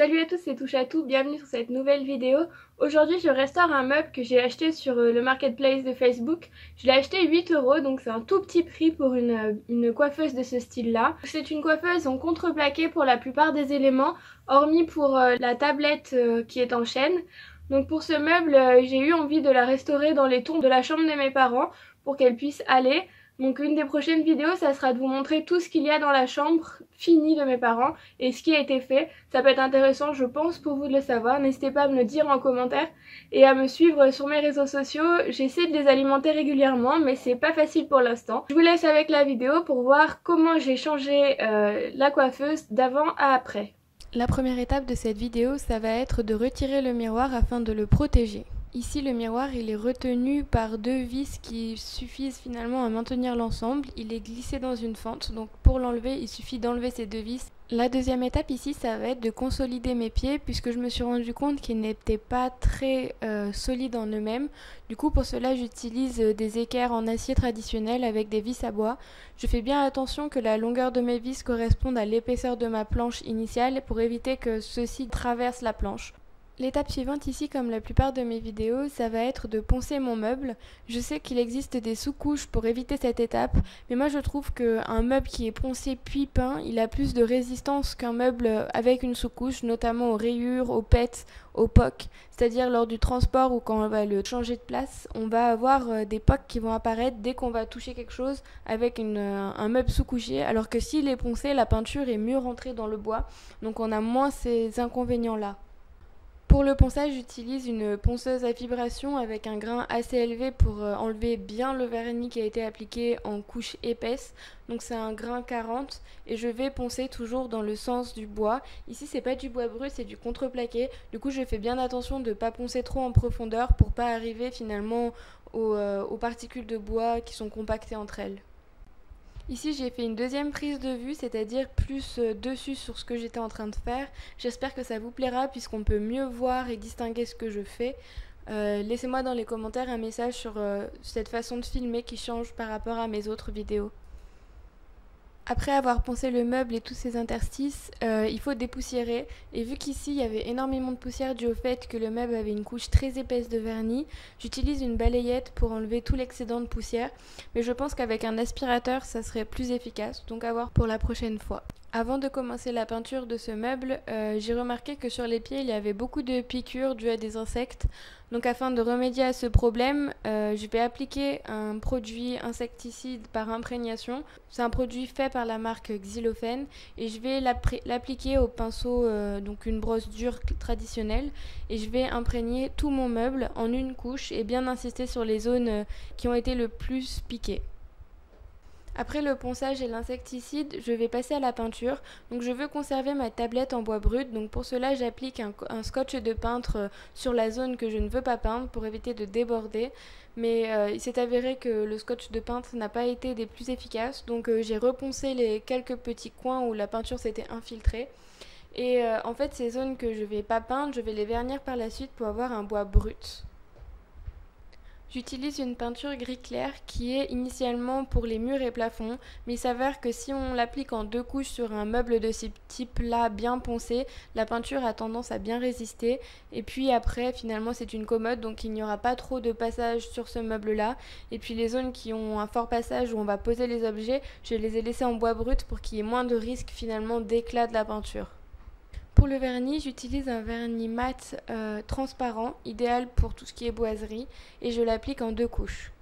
Salut à tous, c'est Touche à tout, bienvenue sur cette nouvelle vidéo. Aujourd'hui je restaure un meuble que j'ai acheté sur le marketplace de Facebook. Je l'ai acheté 8 €, donc c'est un tout petit prix pour une coiffeuse de ce style là. C'est une coiffeuse en contreplaqué pour la plupart des éléments, hormis pour la tablette qui est en chaîne. Donc pour ce meuble, j'ai eu envie de la restaurer dans les tons de la chambre de mes parents pour qu'elle puisse aller. Donc une des prochaines vidéos, ça sera de vous montrer tout ce qu'il y a dans la chambre finie de mes parents et ce qui a été fait. Ça peut être intéressant, je pense, pour vous de le savoir. N'hésitez pas à me le dire en commentaire et à me suivre sur mes réseaux sociaux. J'essaie de les alimenter régulièrement, mais c'est pas facile pour l'instant. Je vous laisse avec la vidéo pour voir comment j'ai changé la coiffeuse d'avant à après. La première étape de cette vidéo, ça va être de retirer le miroir afin de le protéger. Ici, le miroir, il est retenu par deux vis qui suffisent finalement à maintenir l'ensemble. Il est glissé dans une fente, donc pour l'enlever, il suffit d'enlever ces deux vis. La deuxième étape ici, ça va être de consolider mes pieds puisque je me suis rendu compte qu'ils n'étaient pas très solides en eux-mêmes. Du coup, pour cela, j'utilise des équerres en acier traditionnel avec des vis à bois. Je fais bien attention que la longueur de mes vis corresponde à l'épaisseur de ma planche initiale pour éviter que ceux-ci traversent la planche. L'étape suivante ici, comme la plupart de mes vidéos, ça va être de poncer mon meuble. Je sais qu'il existe des sous-couches pour éviter cette étape, mais moi je trouve qu'un meuble qui est poncé puis peint, il a plus de résistance qu'un meuble avec une sous-couche, notamment aux rayures, aux pets, aux pocs. C'est-à-dire lors du transport ou quand on va le changer de place, on va avoir des pocs qui vont apparaître dès qu'on va toucher quelque chose avec un meuble sous-couché, alors que s'il est poncé, la peinture est mieux rentrée dans le bois, donc on a moins ces inconvénients-là. Pour le ponçage, j'utilise une ponceuse à vibration avec un grain assez élevé pour enlever bien le vernis qui a été appliqué en couche épaisse. Donc c'est un grain 40 et je vais poncer toujours dans le sens du bois. Ici c'est pas du bois brut, c'est du contreplaqué. Du coup je fais bien attention de ne pas poncer trop en profondeur pour pas arriver finalement aux particules de bois qui sont compactées entre elles. Ici j'ai fait une deuxième prise de vue, c'est-à-dire plus dessus sur ce que j'étais en train de faire. J'espère que ça vous plaira puisqu'on peut mieux voir et distinguer ce que je fais. Laissez-moi dans les commentaires un message sur cette façon de filmer qui change par rapport à mes autres vidéos. Après avoir poncé le meuble et tous ses interstices, il faut dépoussiérer. Et vu qu'ici il y avait énormément de poussière due au fait que le meuble avait une couche très épaisse de vernis, j'utilise une balayette pour enlever tout l'excédent de poussière. Mais je pense qu'avec un aspirateur ça serait plus efficace, donc à voir pour la prochaine fois. Avant de commencer la peinture de ce meuble, j'ai remarqué que sur les pieds il y avait beaucoup de piqûres dues à des insectes. Donc afin de remédier à ce problème, je vais appliquer un produit insecticide par imprégnation. C'est un produit fait par la marque Xylofen et je vais l'appliquer au pinceau, donc une brosse dure traditionnelle, et je vais imprégner tout mon meuble en une couche et bien insister sur les zones qui ont été le plus piquées. Après le ponçage et l'insecticide, je vais passer à la peinture. Donc je veux conserver ma tablette en bois brut, donc pour cela j'applique un scotch de peintre sur la zone que je ne veux pas peindre pour éviter de déborder. Mais il s'est avéré que le scotch de peintre n'a pas été des plus efficaces, donc j'ai reponcé les quelques petits coins où la peinture s'était infiltrée. Et en fait ces zones que je ne vais pas peindre, je vais les vernir par la suite pour avoir un bois brut. J'utilise une peinture gris clair qui est initialement pour les murs et plafonds, mais il s'avère que si on l'applique en deux couches sur un meuble de ce type-là bien poncé, la peinture a tendance à bien résister. Et puis après, finalement, c'est une commode, donc il n'y aura pas trop de passage sur ce meuble-là. Et puis les zones qui ont un fort passage où on va poser les objets, je les ai laissées en bois brut pour qu'il y ait moins de risque finalement d'éclat de la peinture. Pour le vernis, j'utilise un vernis mat transparent, idéal pour tout ce qui est boiserie, et je l'applique en deux couches.